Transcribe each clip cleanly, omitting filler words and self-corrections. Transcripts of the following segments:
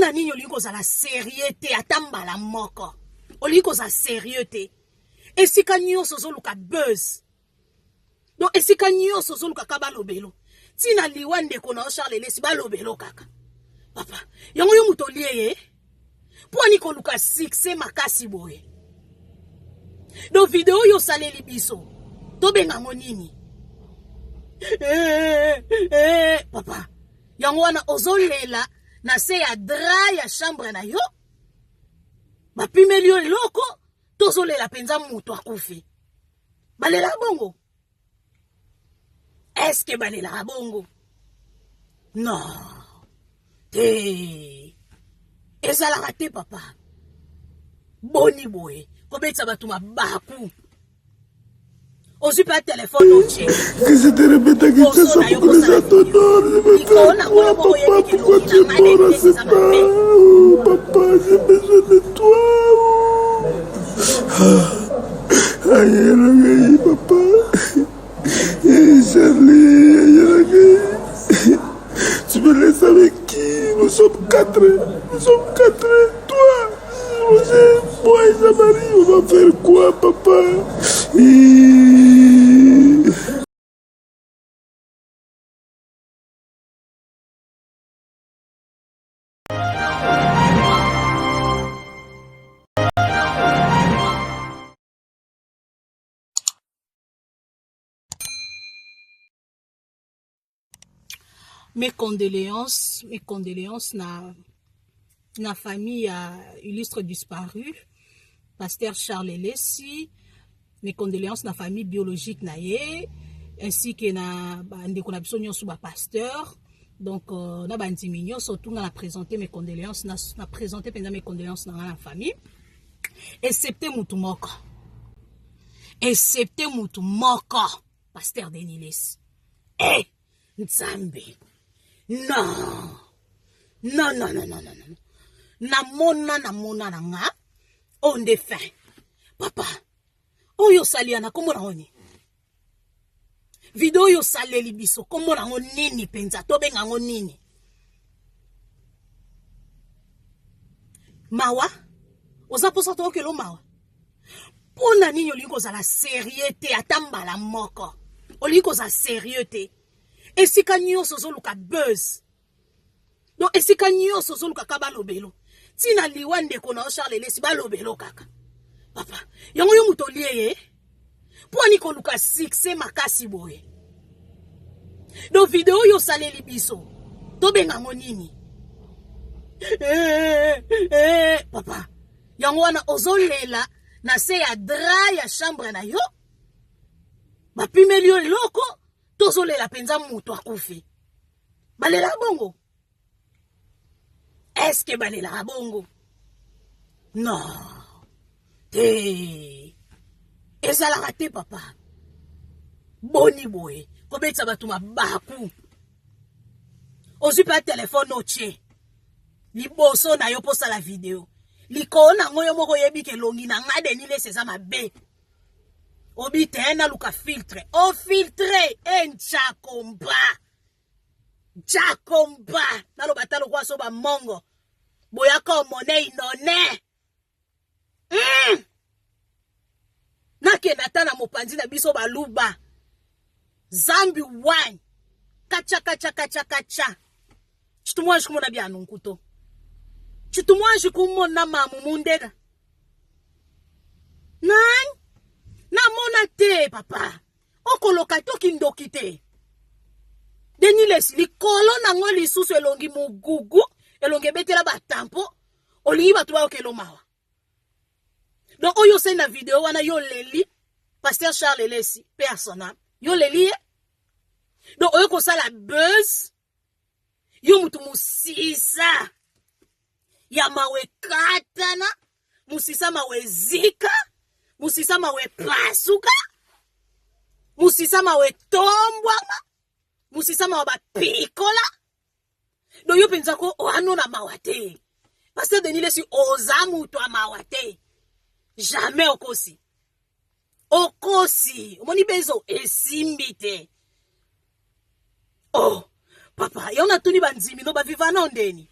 Pona nini olingo za la sérieuté atamba la moko. Olingo za sérieuté. Esika nyonso zoluka buzz. Donc esika nyonso zoluka kabalobelo. Tina liwande kona Charles Lesi balobelo kaka. Papa, yango yo muto liye. Poni ko luka succès makasi boye. Do video yo saleli biso. To benga ngonini. Papa, yango wana ozolela na se ya dra ya chambre na yo. Bapimeli yo loko tozolela penza mutu akufi. Balela bongo. Est-ce que balela bongo? Non. Ezala raté papa. Boni boy. Kobetsa batu mabaku. Osu pas téléphone oche. Que je te répète que tu sois pour les attendeurs. Pourquoi tu es mort à ce temps? Papa, j'ai besoin de toi. Aïe, papa. Charlie, tu me laisses avec qui? Nous sommes quatre. Toi, Roger, moi et Jean-Marie, on va faire quoi, papa? Mes condoléances na famille illustre disparu, pasteur Charles Lesi. Mes condoléances na famille biologique na ye, ainsi que na ndeko na biso nyonso ba pasteur. Donc na bandimi nyonso tout na présenter mes condoléances na présenter pendant mes condoléances na la famille. Excepté mutu moko, pasteur Denis Lesi. Nzambe. Non. Namona nga. On défait. Papa. Oyo saliana komo na oni. Video yo saleli biso komo na nini penza to benga nini. Mawa. Oza posa to ke lo mawa. Pona nini oliko za la sérieuté atamba la moko. Oliko za sérieuté. Esika nyonso zoluka buzz. Donc esika nyonso zoluka kabalobelo. Tina liwande kona Charles Lesi balobelo kaka. Papa, yango yo muto liye. Poni ko luka succès makasi boye. Do video yo saleli biso. To benga ngonini. Papa, yango wana ozolela na se ya dra ya chambre na yo. Bapimeli yo loko tozolela penza mutu akufi. Balela bongo. Est-ce que balela bongo? Non. Ezala raté papa. Boni boy. Kobetsa batu mabaku. Osu pas téléphone oche. Liboso na yo posa la vidéo. Likona ngoyo moko yebi ke longi na ngade ni lese za mabe. Obi tena luka filtre. O filtre en Jakomba. Nalo batalo kwa soba mongo. Boyaka mone inone. Nake natana mopanzi na biso baluba. Zambi wine. Kacha. Chitumwa shikumona bya nunkuto. Chitumwa shikumona mamu mundega. Nani? Na mona te papa. Okoloka toki ndoki te. Denis Lesi likolo na ngoli susu elongi mugugu. Elongi betela batampo. Oli batu ba okelo mawa. Donc oyo se na video wana yo leli pasteur Charles Lesi personnel. Yo leli. Donc oyo ko sala buzz. Yo mutu musisa. Ya mawe katana. Musisa mawe zika. Musisa mawe pasuka. Musisa mawe tombwanga. Musisa mawe bapikola. Do yo penza ko oano na mawate. Pasteur Denis Lesi ozamu to mawate. Jamais okosi. Omoni bezo esimbite. Oh, papa, yona tuni banzimi no ba viva na ndeni.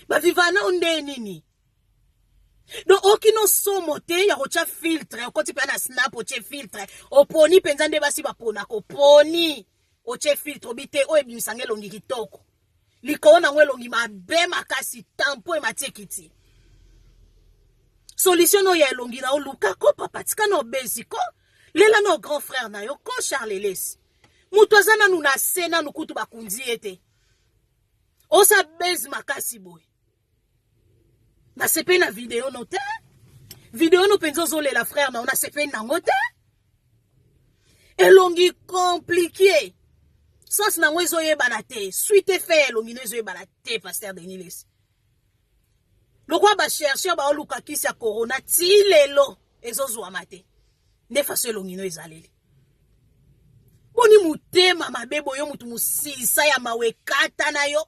bavivana onde nini donc okino somo te ya kotia filtre okoti mpe na snap otie filtre oponi mpenza nde basi baponaka oponi otie filtre obi te oyo ebimisanga elongi kitoko likolo nango elongi mabe makasi tampo ematie kiti solution oyo ya elongi na oluka ko papa tika na obezi ko lela na grand frère na yo ko Charles Lesi mutu aza nanu na se nanu kutu bakundi ye te osa bezi makasi boye na sepe na video no te video no penzo ozolela frère na ona sepe nango te elongi compliqué sens nango ezoyebana te suite fe elongi no ezoyebana te pasteur Denis Lesi lokwa bachercheur baoluka kisi ya corona ti lelo ezozwama te nde faso elongi no ezaleli boni mutema mabebo yo mutu musisa ya mawekata na yo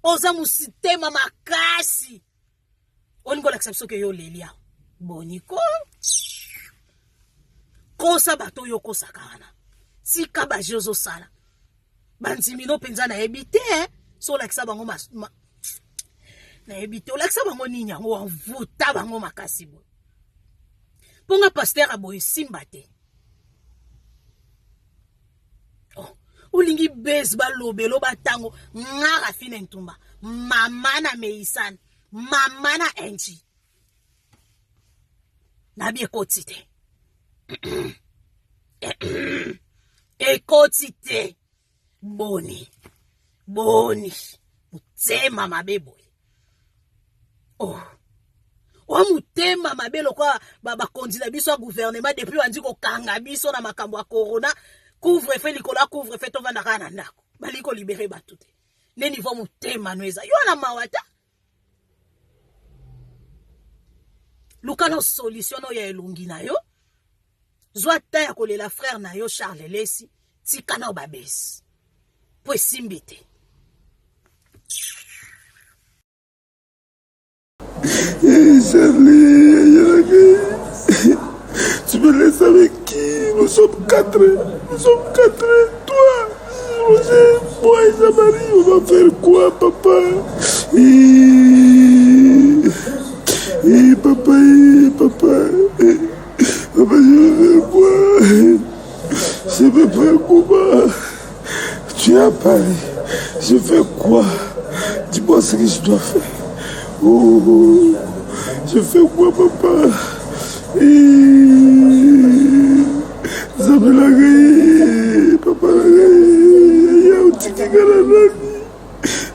oza musitema makasi olingo la biso ke yo lelia boniko kosa bato yo kosaka wana tika baje ozosala banzimino mpenza nayebi te so olakisa bango nayebi te olakisa bango nini yango wavuta bango makasi boye mponga paster aboye simba te olingi base balobelo batango ngara fine ntumba mama na meisan mama na enji nabi ekoti te ekoti te boni mutema mabe boye wa mutema mabe lokwa bakonzi na biso ya gouvernement depuis bandi kokanga biso na makambo ya corona couvre-feu likola couvre-feu tovandaka na ndako bali ko libere bato te ne niveau mutema no eza yo na mawata luka no solution no ya elongi na yo zwa ta ya kolela frère na yo Charles Lesi tika na babesi po esimbi te Charlie, tu me laisses avec qui? Nous sommes quatre. Toi, Roger, moi et Jean-Marie, on va faire quoi, papa? Papa, je vais faire quoi? Tu es à Paris. Je fais quoi? Dis-moi ce que je dois faire. Je fais quoi, papa? Zabelagay, papa,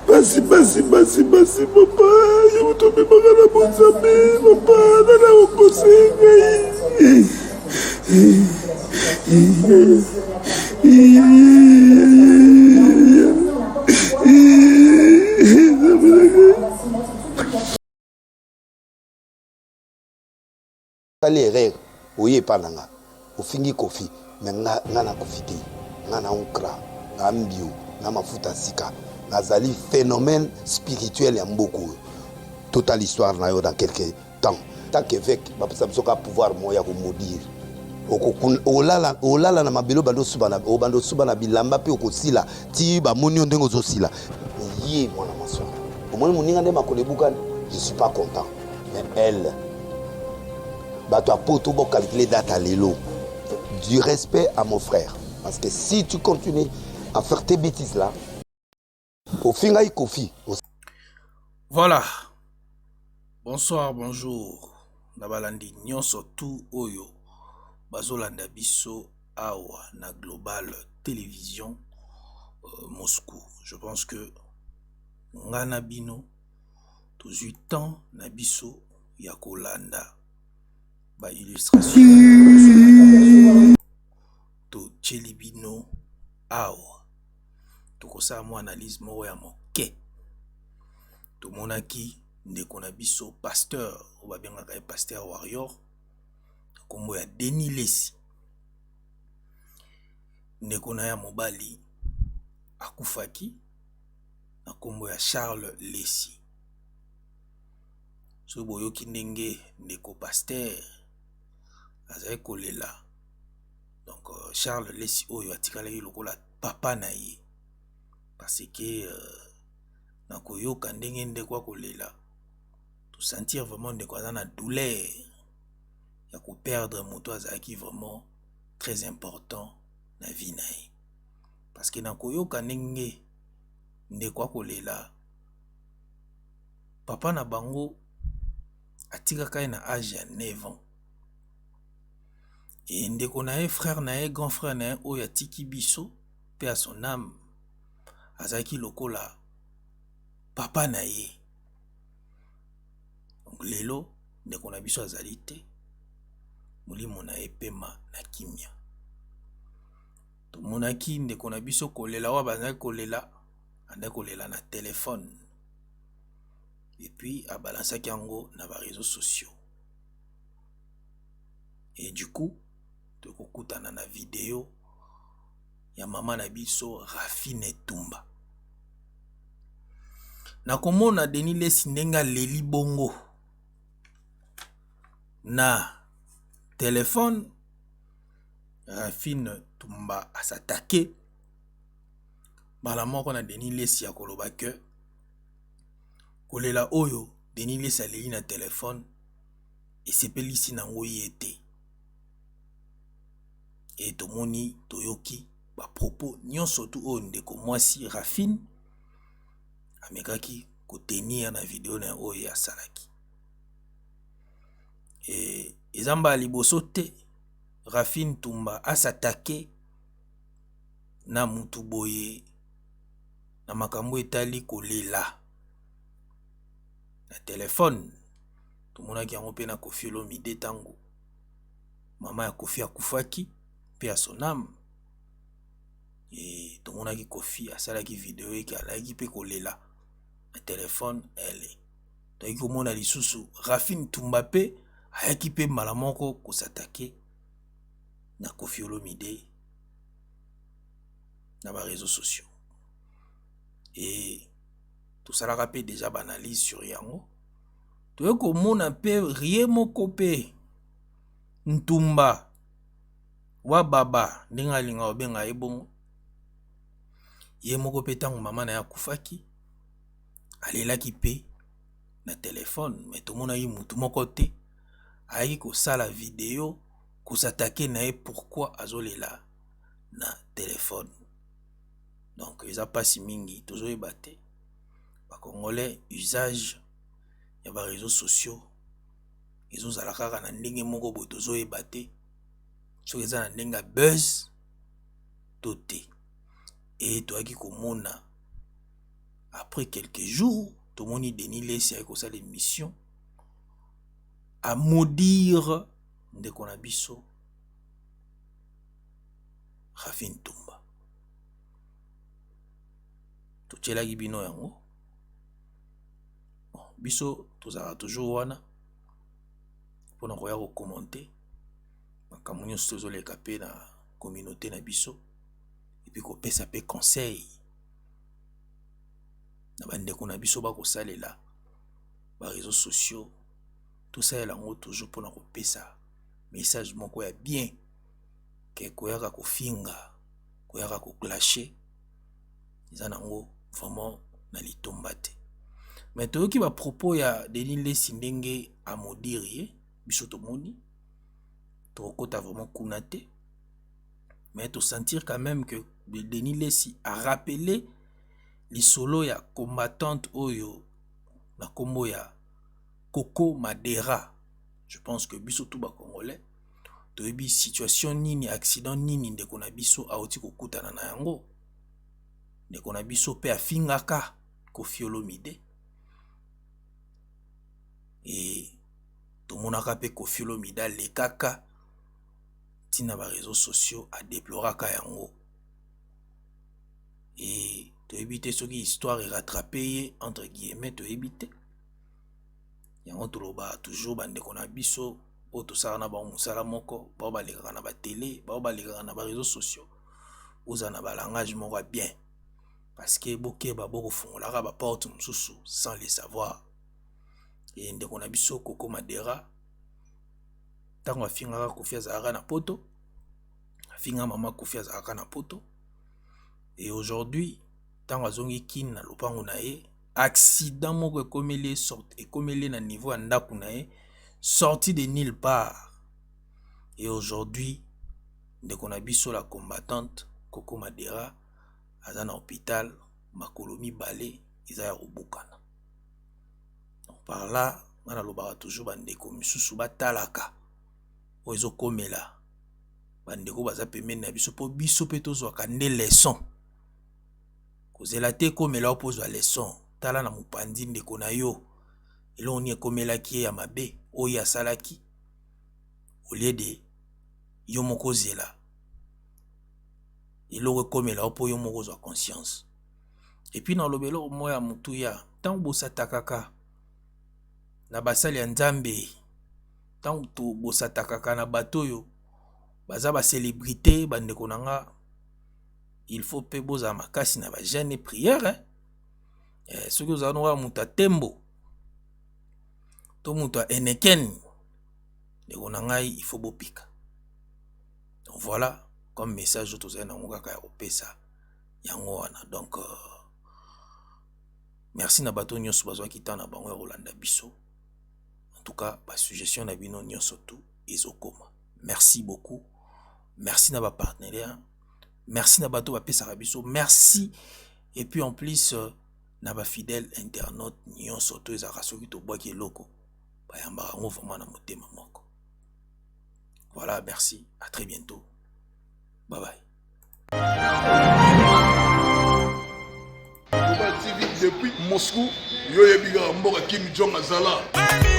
basi, papa, je vous tombe pas dans la bonne zambe, papa, dans la les règles, oui, pas nanga. Au fingi kofi, mais nga na kofi te, nga na onkra, nga mbio, nga mafuta sika, nga zali phénomène spirituel ya mboko. Total histoire na yo dans quelques temps. Tant qu'évêque, ça me pouvoir moya ko maudire. Olala na mabelo bando subana bilamba pe okosila ti ba moni ndengo zosila. Yé mwana maso. Au moins moninga nde makolebuka, je suis pas content. Mais elle tu as calculer date à l'élo. Du respect à mon frère. Parce que si tu continues à faire tes bêtises là, au final, il confie. Voilà. Bonsoir, bonjour. Nabalandi nyonso tout oyo. Bazolanda biso awa na Global Télévision Moscou. Je pense que ngana bino 18 ans na biso ya kolanda. Ba illustration to Chelibino awa to kosa mo analyse mo ya moke to monaki ndeko na biso pasteur o ba benga ka pasteur warrior kombo ya Denis Lesi ndeko na ya mobali akufaki na kombo ya Charles Lesi so boyoki ndenge ndeko pasteur azali kolela donc Charles Lesi oyo atikalaki lokola papa na ye parce que na koyoka ndenge ndeko akolela to sentir vraiment ndeko aza na douleur ya ko perdre moto azalaki vraiment très important na vie na ye. Parce que na koyoka ndenge ndeko akolela papa na bango atikaka ye na âge ya 9 ans. Et ndeko na ye frère na ye grand frère na ye oyo atiki biso pe à son âme azalaki lokola papa na ye. Donc lelo ndeko na biso azali te, molimo na ye pema na kimia. Tomonaki ndeko na biso kolela wa bazali kolela anda kolela na téléphone. Et puis abalansaki yango na ba réseaux sociaux. Et du coup tokokutana na vidéo ya mama na biso Rafine Tumba. Na komona Denis Lesi ndenga leli bongo na téléphone. Rafine Tumba asatake bala moko na Denis Lesi ya koloba ke kolela oyo Denis Lesi aleli na téléphone esepelisi nango ye te. Et tomoni toyoki ba propos nyonso tu oyo ndeko mwasi Rafine amekaki kotenir na video na oyo ya salaki. Et ezamba liboso te Rafine Tumba asatake na mutu boye na makambo etali kolela na téléphone. Tomonaki yango pe na Koffi Olomide tango mama ya Koffi akufaki pe à son âme. Et tomonaki Koffi asalaki video eke alaki pe kolela na téléphone ele. Toyaki komona lisusu Rafine Tumba pe ayaki pe mbala moko kosatake na Koffi Olomide na ba réseaux sociaux. Et tout ça la pe déjà banalise sur yango. Toyaki komona pe rien moko pe Ntumba wa baba ndenge alinga obenga ye bongo ye moko pe tango mama na ya kufaki alelaki pe na téléphone. Mais tomonaki mutu moko te ayaki kosala video kosatake na ye pourquoi azolela na téléphone. Donc eza pasi mingi tozoyeba te ba congolais usage ya ba réseaux sociaux ezozala kaka na ndenge moko boye tozoyeba te soki eza na ndenge buzz to te. Et toyaki komona après quelques jours tomoni Denis Lesi ayaki kosala émission à maudire ndeko na biso Rafine Tumba. Totielaki bino yango. Bon, biso tozala toujours wana mpona koya kokommente makambo nyonso tozoleka pe na communauté na biso epi kopesa pe conseil na bandeko na biso bakosalela ba réseaux sociaux. Tosalela yango toujours mpona kopesa message moko ya bien ke koyaka kofinga koyaka koklashe eza nango vraiment na litomba te. Mais toyoki ba propos ya Denis Lesi ndenge amodire ye biso tomoni tokota vraiment kuna te. Mais to sentir quand même que Denis Lesi a rappelé lisolo ya combattante oyo na kombo ya Coco Madera. Je pense que biso tout ba congolais toyebi situation nini accident nini ndeko na biso aoti kokutana na yango. Ndeko na biso pe afingaka Koffi Olomide. Et tomonaka pe Koffi Olomide alekaka tina ba réseaux sociaux a déploraka yango. Et toyebi te soki histoire est rattrapée entre guillemets toyebi te. Yango toloba toujours bandeko na biso o tosala na ba musala moko ba balekaka na ba télé ba balekaka na ba réseaux sociaux oza na ba langage moko bien parce que bokeba boko fungolaka ba porte mususu sans le savoir. Et ndeko na biso Coco Madera tango afingaka Koffi azalaka na poto afinga mama Koffi azalaka na poto. Et aujourd'hui tango azongi kini na lopango na ye accident moko ekomeli na niveau ya ndako na ye, sorti de nulle part. Et aujourd'hui, ndeko na biso la combattante Coco Madera aza na hôpital makolo mibale eza ya kobukana. Donc par là, ngana lobaka toujours bandeko misusu batalaka oyo ezokomela bandeko baza pembeni na biso mpo biso mpe tozwaka nde leson. Kozela te ekomela opozwa leson. Tala na mopandi ndeko na yo eloko nini ekomelaki ye ya mabe oyo asalaki olie de yo moko zela eloko ekomela opo yo moko ozwa conscience. Et puis na loba eloko moko ya mutu ya ntango bosatakaka na basali ya nzambe, ntango bosatakaka na bato oyo baza bacélébrité bandeko na nga, il faut pe bozala makasi na bagene et prière. Soki ozala noka mutu atembo to mutu eneken ndeko na ngai il faut bopika. Donc voilà comme message oyo tozali nango kaka ya kopesa yango wana. Donc merci na bato nyonso bazwaki ntango na bango ya kolanda biso. En tout cas basuggestion na bino nyonso tu ezokoma. Merci beaucoup. Merci na bapartenaire. Merci na bato bapesaka biso. Merci. Et puis en plus na ba fidèle internaute nyonso to ezaka soki to bwaki eloko bayamba ngo vraiment na motema moko. Voilà, merci. À très bientôt. Bye bye. TV depuis Moscou, yo yebiga mboka Kim Jong Azala.